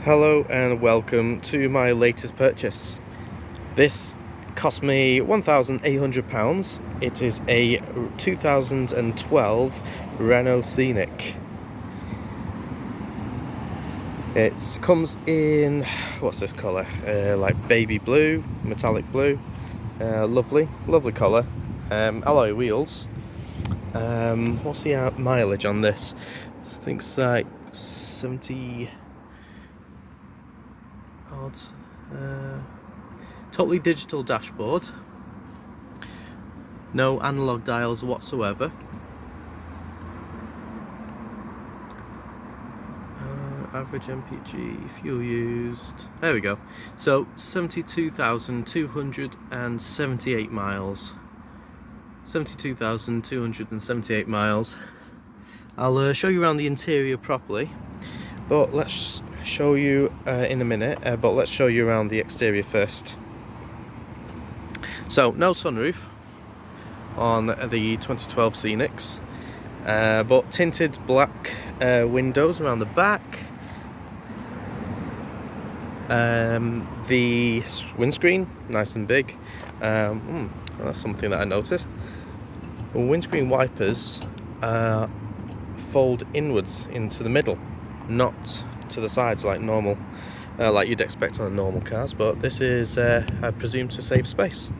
Hello and welcome to my latest purchase. This cost me £1,800. It is a 2012 Renault Scenic. It comes in, what's this colour? Like baby blue, metallic blue. Lovely colour. Alloy wheels. What's the mileage on this? I think it's like 70 odd. Totally digital dashboard. No analog dials whatsoever. Average MPG, fuel used. There we go. So 72,278 miles. 72,278 miles. I'll show you around the interior properly, but let's show you in a minute. But let's show you around the exterior first. So no sunroof on the 2012 Scenics, but tinted black windows around the back. The windscreen, nice and big. That's something that I noticed. Windscreen wipers fold inwards into the middle, not to the sides like normal, like you'd expect on normal cars. But this is, I presume, to save space.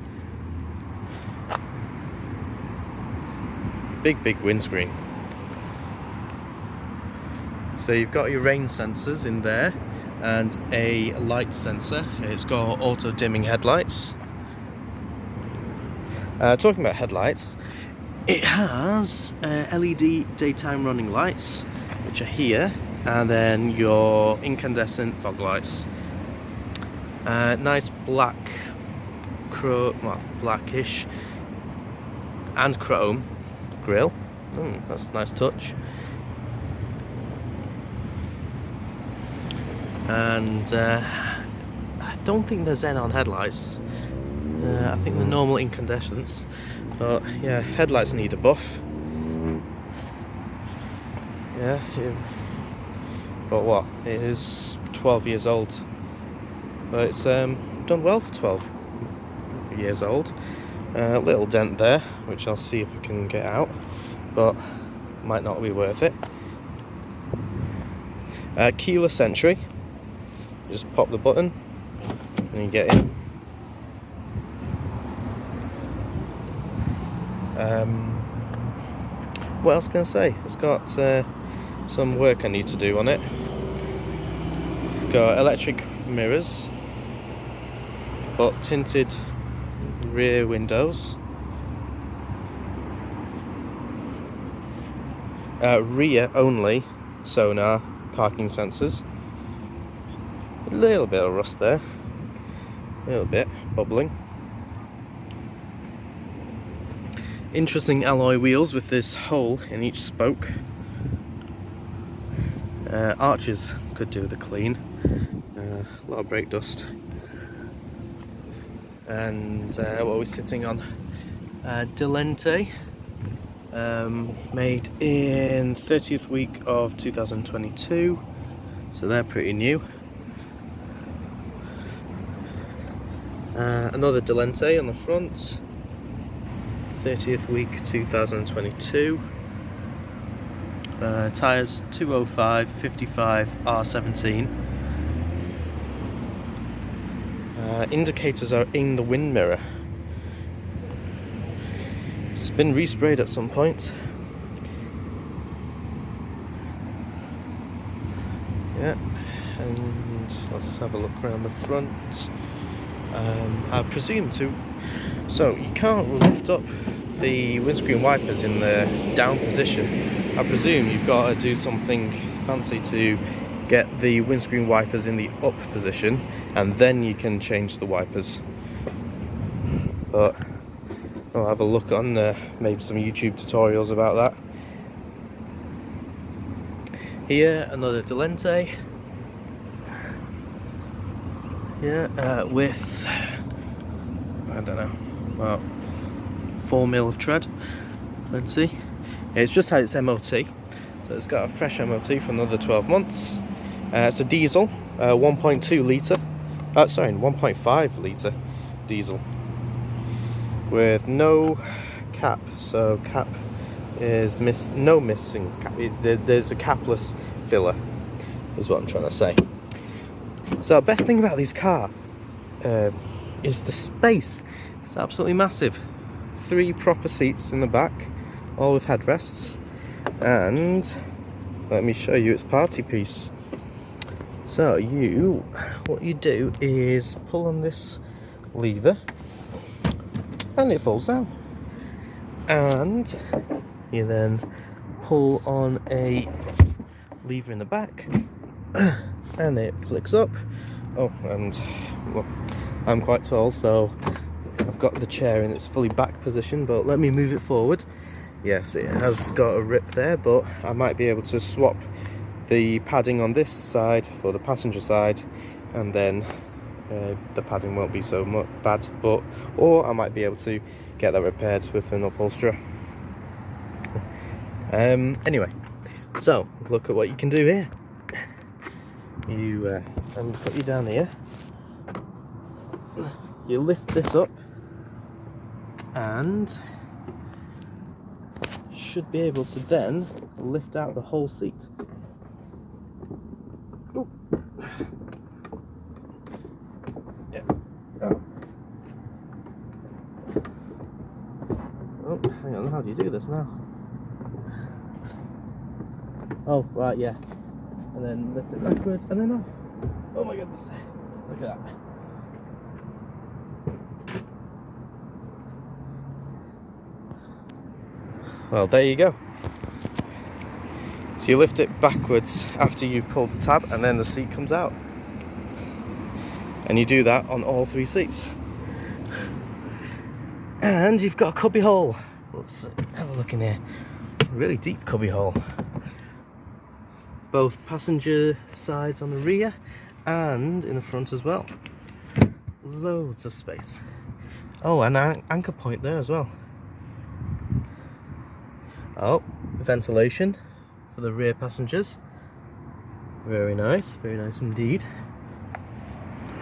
Big windscreen. So you've got your rain sensors in there and a light sensor. It's got auto dimming headlights. Talking about headlights, it has LED daytime running lights, which are here, and then your incandescent fog lights. Nice blackish and chrome grille. That's a nice touch. And I don't think they're xenon headlights. I think they're normal incandescents. But yeah, headlights need a buff. Yeah. But what? It is 12 years old. But it's done well for 12 years old. A little dent there, which I'll see if I can get out, but might not be worth it. Keyless entry. Just pop the button and you get in. What else can I say? It's got some work I need to do on it. Got electric mirrors, but tinted rear windows. Rear only sonar parking sensors. A little bit of rust there, a little bit bubbling. Interesting alloy wheels with this hole in each spoke. Arches could do with a clean. A lot of brake dust. And what are we sitting on? Delente, made in 30th week of 2022, so they're pretty new. Another Delente on the front, 30th week 2022. Tyres 205 55 R17. Indicators are in the wind mirror. It's been resprayed at some point. Yeah, and let's have a look around the front. I presume to. So you can't lift up the windscreen wipers in the down position. I presume you've got to do something fancy to get the windscreen wipers in the up position, and then you can change the wipers. But I'll have a look on maybe some YouTube tutorials about that. Here, another Delente. Yeah, with, I don't know, about 4mm of tread. Let's see. It's just had its MOT, so it's got a fresh MOT for another 12 months. It's a diesel, 1.2 litre, sorry, 1.5 litre diesel with no cap. So cap is missing cap. There's a capless filler, is what I'm trying to say. So best thing about this car is the space. It's absolutely massive. 3 proper seats in the back, all with headrests, and let me show you its party piece. So what you do is pull on this lever and it falls down, and you then pull on a lever in the back and it flicks up. Oh, and well, I'm quite tall, so I've got the chair in its fully back position, but let me move it forward. Yes, it has got a rip there, but I might be able to swap the padding on this side for the passenger side, and then the padding won't be so much bad, or I might be able to get that repaired with an upholsterer. Anyway, so look at what you can do here. You and put you down here, you lift this up and should be able to then lift out the whole seat. Oh. Yeah. Oh, hang on, how do you do this now? Oh, right, yeah. And then lift it backwards and then off. Oh my goodness. Look at that. Well, there you go. So you lift it backwards after you've pulled the tab, and then the seat comes out. And you do that on all 3 seats. And you've got a cubby hole. Let's have a look in here. Really deep cubby hole. Both passenger sides on the rear and in the front as well. Loads of space. Oh, and an anchor point there as well. Oh, ventilation for the rear passengers. Very nice indeed.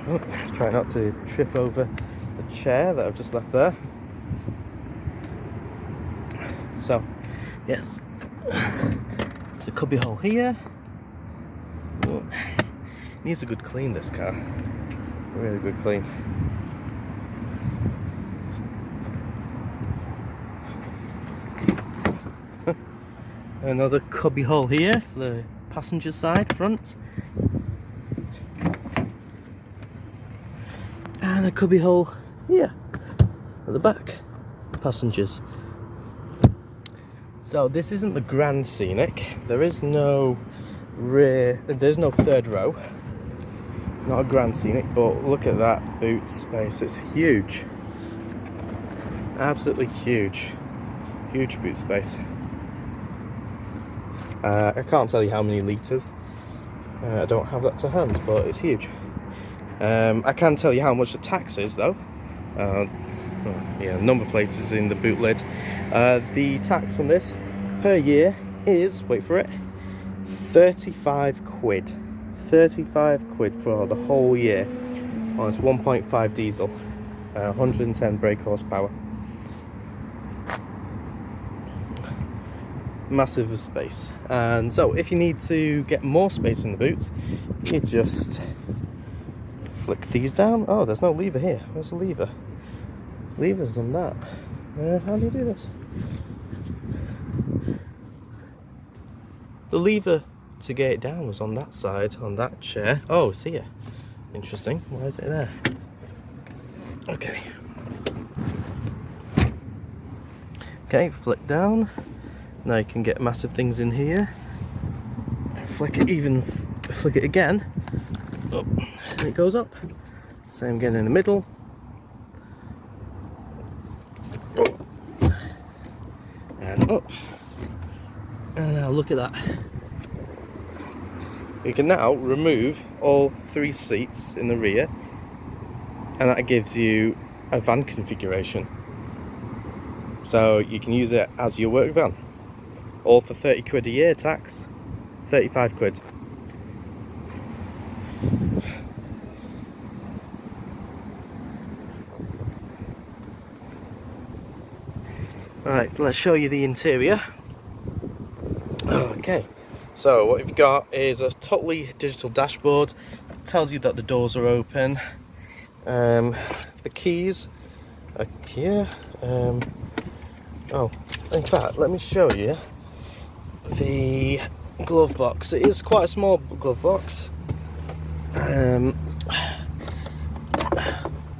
Oh, try not to trip over the chair that I've just left there. So, yes, there's a cubby hole here. Oh, needs a good clean, this car. A really good clean. Another cubby hole here for the passenger side, front. And a cubby hole here at the back, passengers. So this isn't the Grand Scenic. There is no rear, there's no third row. Not a Grand Scenic, but look at that boot space. It's huge. Absolutely huge. Huge boot space. I can't tell you how many litres. I don't have that to hand, but it's huge. I can tell you how much the tax is though. Yeah, number plate is in the boot lid. The tax on this per year is, wait for it, 35 quid. 35 quid for the whole year on its 1.5 diesel, 110 brake horsepower. Massive space. And so if you need to get more space in the boot, you just flick these down. Oh, there's no lever here. Where's the lever? Lever's on that. How do you do this? The lever to get it down was on that side, on that chair. Oh, it's here. Interesting. Why is it there? Okay. Okay, flick down. Now you can get massive things in here. Flick it again. Oh, and it goes up. Same again in the middle. Oh. And up. And now look at that. You can now remove all 3 seats in the rear, and that gives you a van configuration. So you can use it as your work van. All for 30 quid a year tax. 35 quid. Right, let's show you the interior. Okay, so what you've got is a totally digital dashboard. It tells you that the doors are open. The keys are here. Oh, in fact, let me show you the glove box. It is quite a small glove box.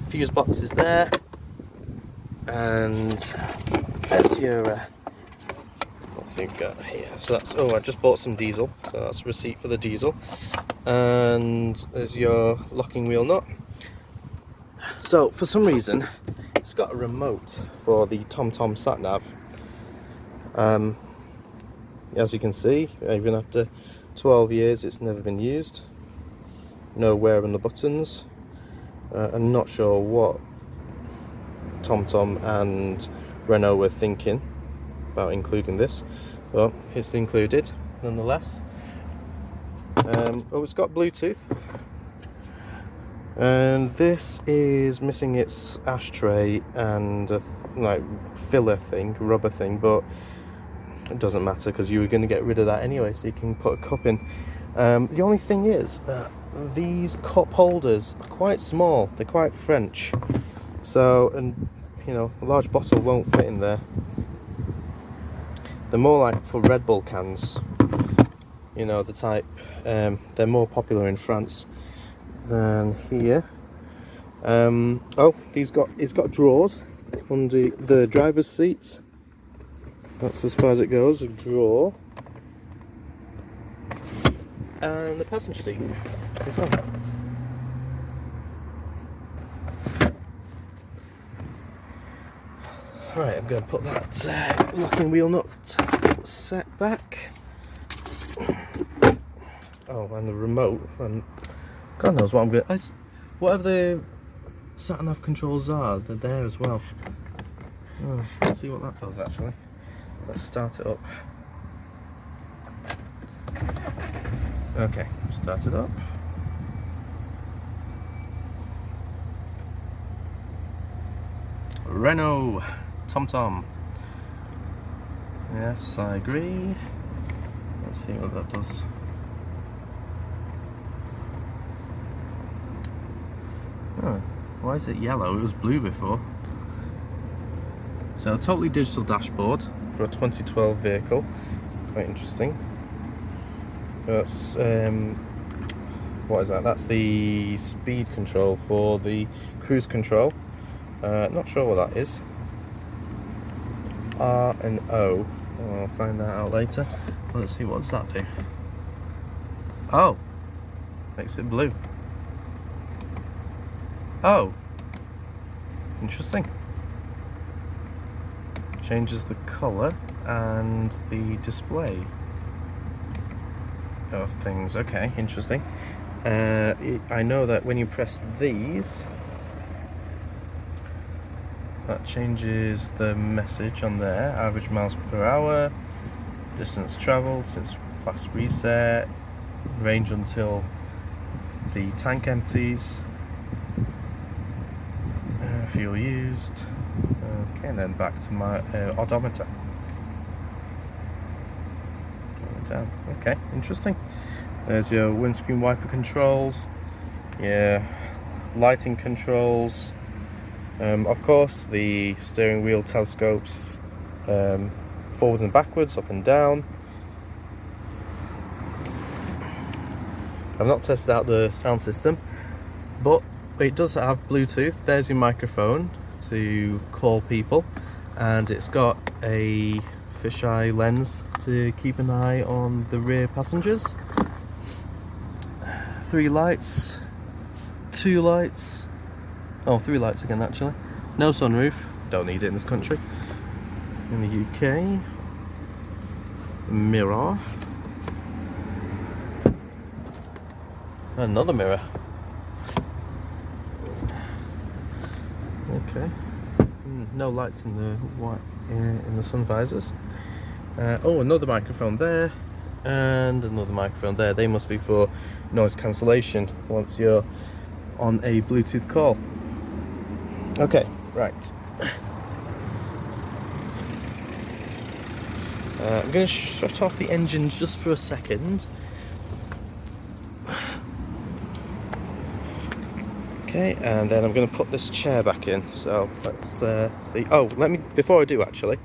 Fuse box is there, and there's your let's see what we've got here. So that's, oh, I just bought some diesel, so that's a receipt for the diesel, and there's your locking wheel nut. So for some reason it's got a remote for the TomTom sat nav. As you can see, even after 12 years it's never been used. No wear on the buttons. I'm not sure what TomTom and Renault were thinking about including this, but it's included nonetheless. Oh, it's got Bluetooth, and this is missing its ashtray and a like filler thing, rubber thing, but it doesn't matter because you were going to get rid of that anyway, so you can put a cup in. The only thing is that these cup holders are quite small, they're quite French, so, and you know, a large bottle won't fit in there. They're more like for Red Bull cans, you know, the type, they're more popular in France than here. Oh, it's got drawers under the driver's seat. That's as far as it goes, a drawer. And the passenger seat as well. Right, I'm going to put that locking wheel nut set back. Oh, and the remote, and God knows what I'm going to... Whatever the sat-nav controls are, they're there as well. Oh, let's see what that does actually. Let's start it up. Okay, start it up. Renault TomTom. Yes, I agree. Let's see what that does. Oh, why is it yellow? It was blue before. So, a totally digital dashboard for a 2012 vehicle. Quite interesting. That's what is that? That's the speed control for the cruise control. Not sure what that is. R and O. Oh, I'll find that out later. Let's see, what does that do? Oh, makes it blue. Oh, interesting. Changes the colour and the display of things. Okay, interesting. I know that when you press these, that changes the message on there. Average miles per hour, distance travelled since last reset, range until the tank empties, fuel used. Okay, and then back to my odometer. Down. Okay, interesting. There's your windscreen wiper controls, yeah, lighting controls. Of course, the steering wheel telescopes forwards and backwards, up and down. I've not tested out the sound system, but it does have Bluetooth. There's your microphone to call people, and it's got a fisheye lens to keep an eye on the rear passengers. 3 lights, 2 lights, oh, 3 lights again actually. No sunroof, don't need it in this country. In the UK, mirror, another mirror. Okay, no lights in the white in the sun visors. Oh, another microphone there, and another microphone there. They must be for noise cancellation once you're on a Bluetooth call. Okay, right. I'm going to shut off the engine just for a second. Okay, and then I'm going to put this chair back in. So let's see. Oh, before I do actually,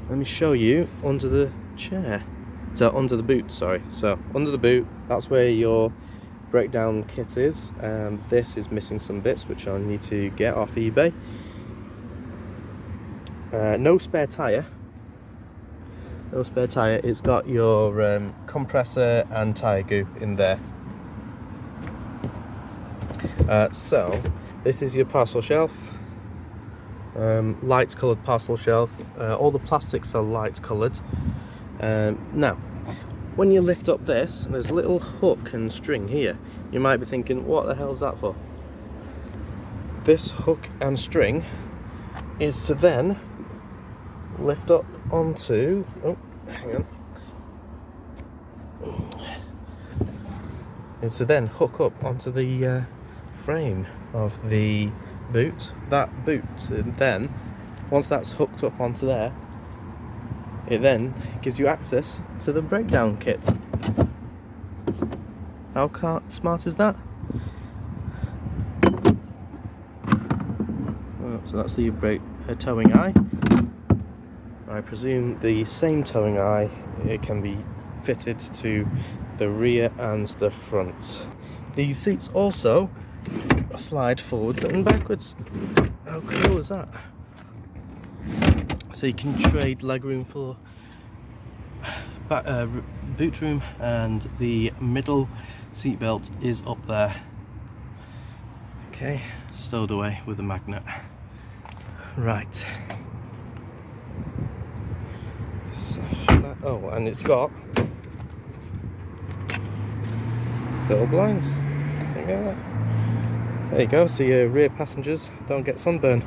let me show you under the chair. So under the boot, sorry. So under the boot, that's where your breakdown kit is. This is missing some bits which I need to get off eBay. No spare tyre. No spare tyre. It's got your compressor and tyre goo in there. So this is your parcel shelf. Light coloured parcel shelf. All the plastics are light coloured. Now, when you lift up this, there's a little hook and string here. You might be thinking, what the hell is that for? This hook and string is to then lift up onto, oh, hang on. Is to then hook up onto the frame of the boot. That boot, then, once that's hooked up onto there, it then gives you access to the breakdown kit. How smart is that? Oh, so that's the towing eye. I presume the same towing eye, it can be fitted to the rear and the front. The seats also slide forwards and backwards. How cool is that? So you can trade legroom for boot room, and the middle seat belt is up there. Okay, stowed away with a magnet. Right. So, oh, and it's got little blinds. There you go, so your rear passengers don't get sunburn.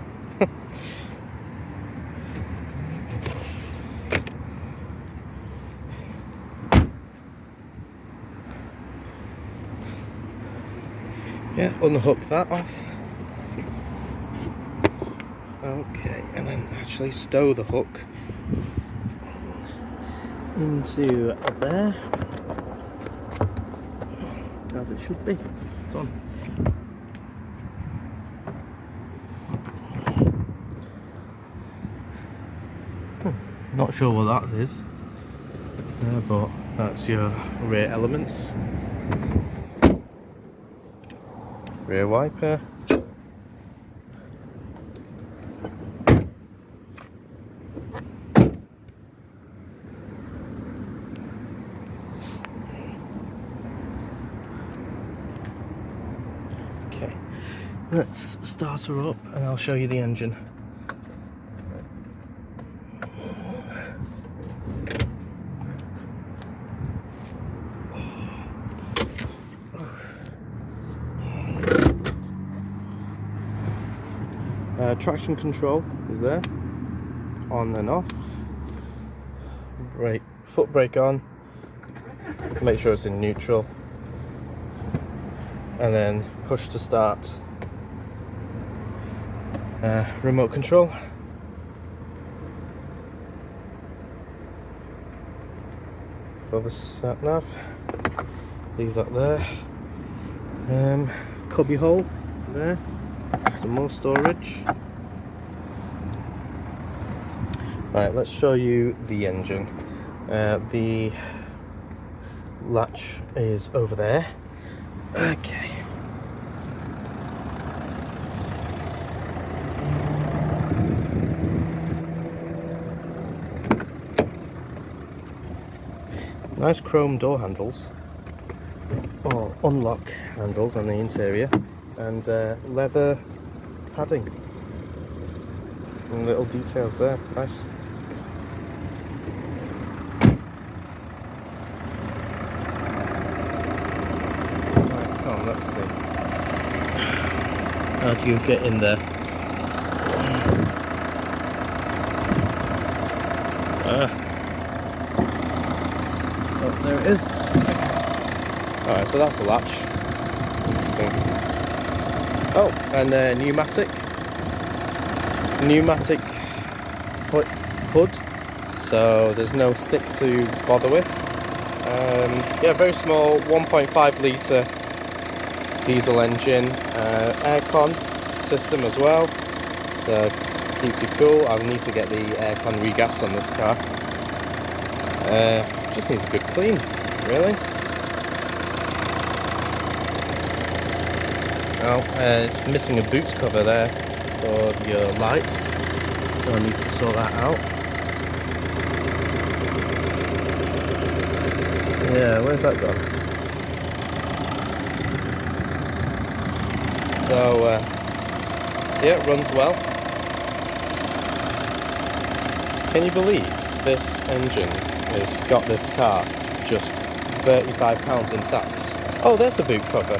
Yeah, unhook that off. Okay, and then actually stow the hook into there, as it should be. It's on. Not sure what that is, but that's your rear elements. Rear wiper. Okay, let's start her up and I'll show you the engine. Traction control is there, on and off. Foot brake on, make sure it's in neutral, and then push to start. Remote control. For the sat nav, leave that there. Cubby hole there, some more storage. Right, let's show you the engine. The latch is over there. Okay. Nice chrome door handles, or unlock handles on the interior, and leather padding. And little details there, nice. Let's see. How do you get in there? Oh, there it is. Alright, so that's a latch. Oh, and pneumatic hood. so there's no stick to bother with. Yeah, very small 1.5 litre diesel engine, aircon system as well, so keeps you cool. I'll need to get the aircon regas on this car. Just needs a good clean, really. Oh, it's missing a boot cover there for your lights, so I need to sort that out. Yeah, where's that gone? So, yeah, it runs well. Can you believe this engine has got this car just £35 in tax? Oh, there's a boot cover.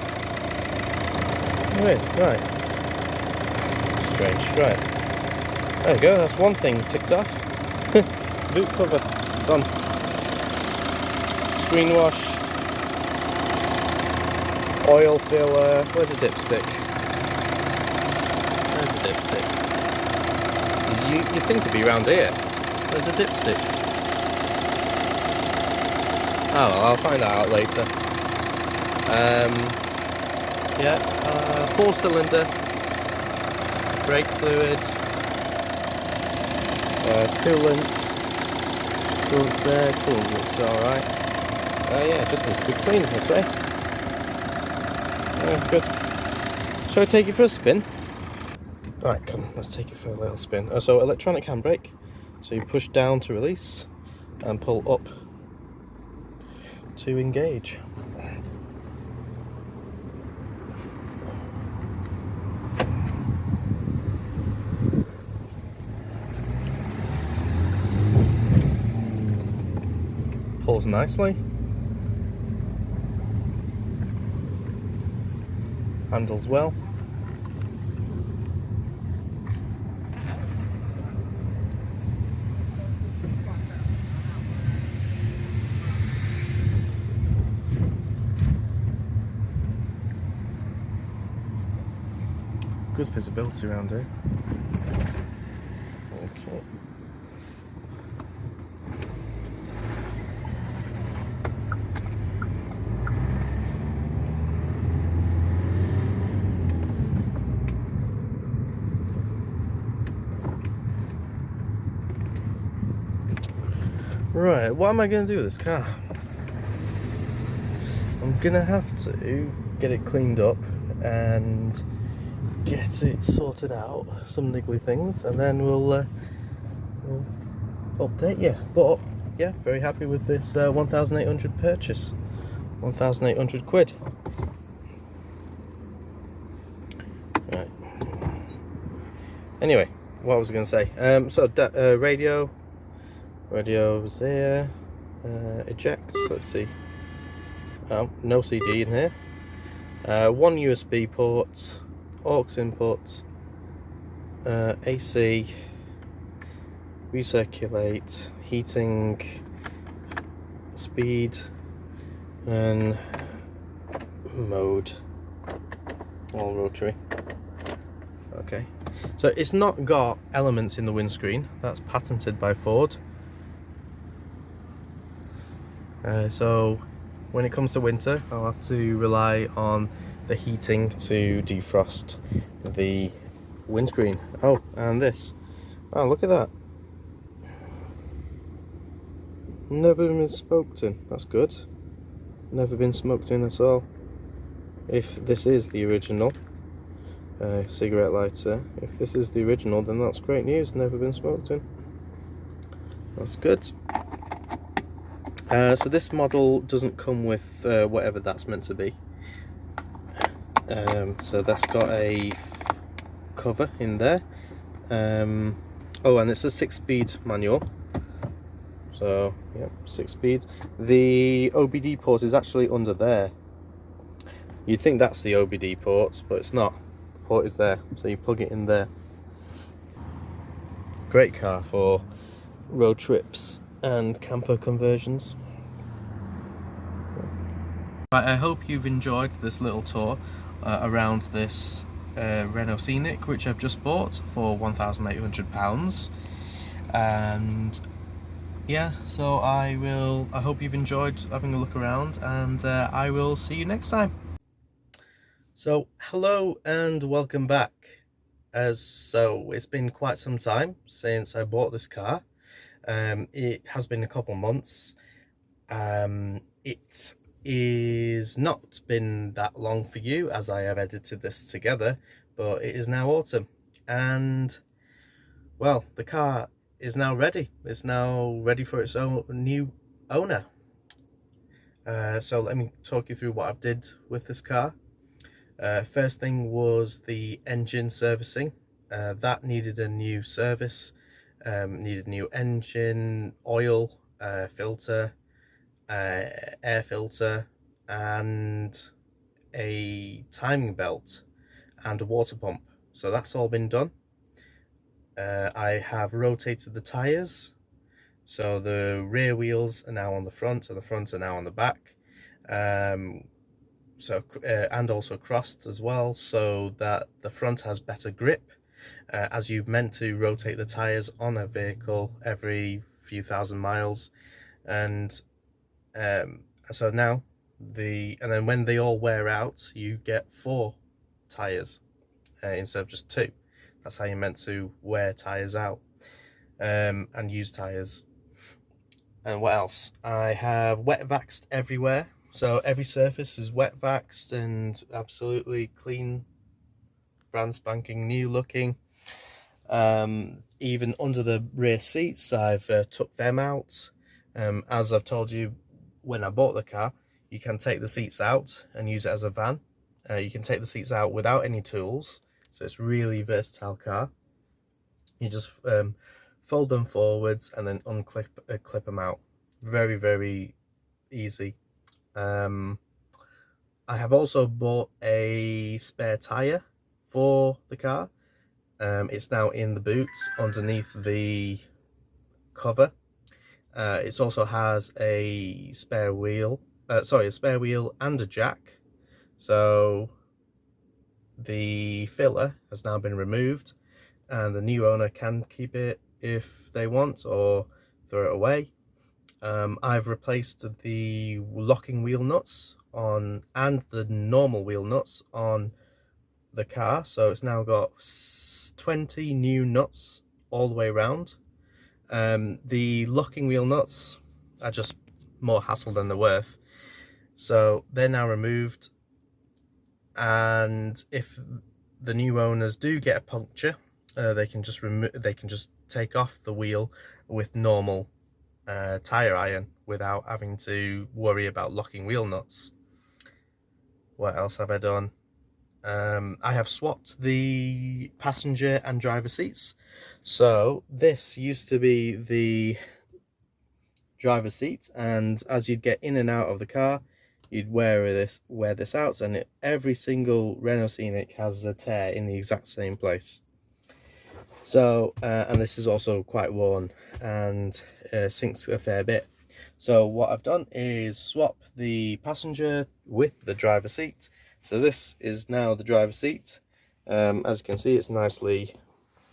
Right. Strange, right. There you go, that's one thing ticked off. Boot cover, done. Screen wash. Oil filler. Where's the dipstick? Where's the dipstick? You think it'd be around here. Where's the dipstick? Oh, well, I'll find that out later. Yeah, 4-cylinder, brake fluid, coolant's there, coolant looks alright. Yeah, just needs a good clean, I'd say. Good. Shall I take it for a spin? Right, come, let's take it for a little spin. So electronic handbrake, so you push down to release and pull up to engage. Pulls nicely. Handles well. Good visibility around here. Okay. Right, what am I going to do with this car? I'm going to have to get it cleaned up and get it sorted out, some niggly things, and then we'll update you. But yeah, very happy with this 1,800 purchase. 1,800 quid. Right. Anyway, what was I going to say? So radio's there. Eject. Let's see. No CD in here. One USB port. Aux input, AC, recirculate, heating, speed, and mode, all rotary. Okay, so it's not got elements in the windscreen, that's patented by Ford. So when it comes to winter, I'll have to rely on the heating to defrost the windscreen. Oh, and this. Oh, look at that. Never been smoked in. That's good. Never been smoked in at all. If this is the original cigarette lighter, if this is the original, then that's great news. Never been smoked in. That's good. So this model doesn't come with whatever that's meant to be. So that's got a cover in there. Oh, and it's a 6-speed manual. So yeah, 6 speeds. The OBD port is actually under there. You'd think that's the OBD port, but it's not. The port is there, so you plug it in there. Great car for road trips and camper conversions. Right, I hope you've enjoyed this little tour around this Renault Scenic, which I've just bought for £1,800. And yeah, so I hope you've enjoyed having a look around, and I will see you next time. So hello and welcome back. So it's been quite some time since I bought this car. It has been a couple months. It is not been that long for you, as I have edited this together, but it is now autumn, and well, the car is now ready. It's now ready for its own new owner. So let me talk you through what I've did with this car. First thing was the engine servicing. That needed a new service, needed new engine, oil, filter, air filter, and a timing belt and a water pump. So that's all been done. I have rotated the tyres. So the rear wheels are now on the front and the front are now on the back. And also crossed as well, so that the front has better grip, as you're meant to rotate the tires on a vehicle every few thousand miles. And so now and then when they all wear out, you get 4 tires instead of just 2. That's how you're meant to wear tires out and use tires. And what else? I have wet vaxed everywhere. So every surface is wet vaxed and absolutely clean, brand spanking new looking. Even under the rear seats, I've took them out. As I've told you when I bought the car, you can take the seats out and use it as a van. You can take the seats out without any tools, so it's really versatile car. You just fold them forwards and then clip them out. Very, very easy. I have also bought a spare tyre for the car. It's now in the boot underneath the cover. It also has a spare wheel, a spare wheel and a jack. So the filler has now been removed, and the new owner can keep it if they want or throw it away. I've replaced the locking wheel nuts on and the normal wheel nuts on the car, so it's now got 20 new nuts all the way around. The locking wheel nuts are just more hassle than they're worth, so they're now removed. And if the new owners do get a puncture, they can just take off the wheel with normal tire iron without having to worry about locking wheel nuts. What else have I done? I have swapped the passenger and driver seats. So this used to be the driver seat, and as you'd get in and out of the car, you'd wear this out, and every single Renault Scenic has a tear in the exact same place. So and this is also quite worn and sinks a fair bit. So what I've done is swap the passenger with the driver seat. So this is now the driver seat. As you can see, it's nicely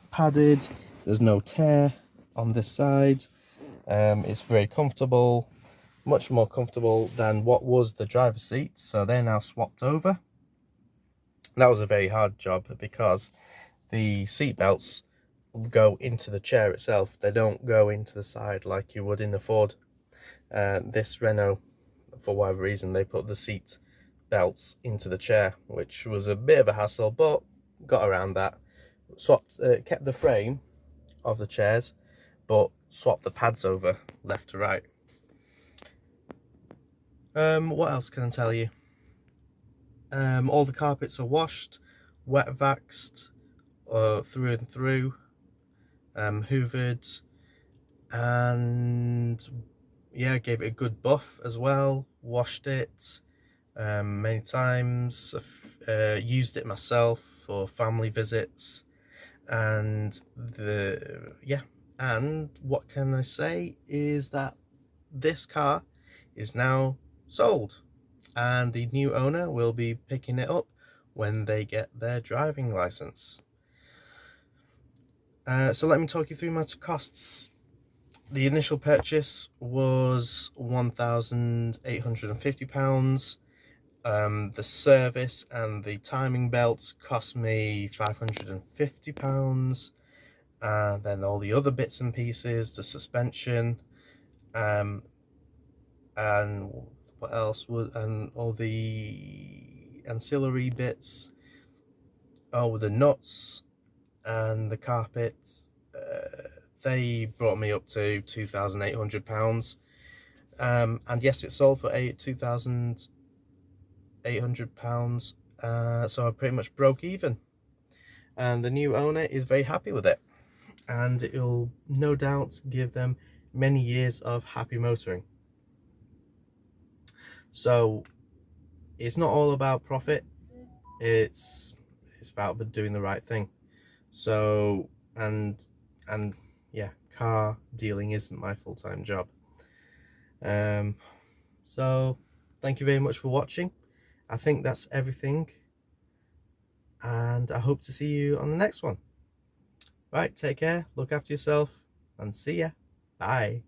padded. There's no tear on this side. It's very comfortable, much more comfortable than what was the driver's seat. So they're now swapped over. That was a very hard job because the seat belts go into the chair itself. They don't go into the side like you would in a Ford. This Renault, for whatever reason, they put the seat belts into the chair, which was a bit of a hassle, but got around that. Kept the frame of the chairs, but swapped the pads over left to right. What else can I tell you? All the carpets are washed, wet vaxed through and through, hoovered, and yeah, gave it a good buff as well. Washed it many times. Used it myself for family visits, and and what can I say is that this car is now sold, and the new owner will be picking it up when they get their driving license. So let me talk you through my costs. the initial purchase was £1,850. The service and the timing belts cost me £550. Then all the other bits and pieces, the suspension, and what else was, and all the ancillary bits, oh, the nuts and the carpets, they brought me up to £2,800. And yes, it sold for £2,800. So I pretty much broke even, and the new owner is very happy with it, and it will no doubt give them many years of happy motoring. So it's not all about profit, it's about doing the right thing. So and yeah, car dealing isn't my full-time job. So thank you very much for watching. I think that's everything, and I hope to see you on the next one. Right, take care, look after yourself, and see ya. Bye.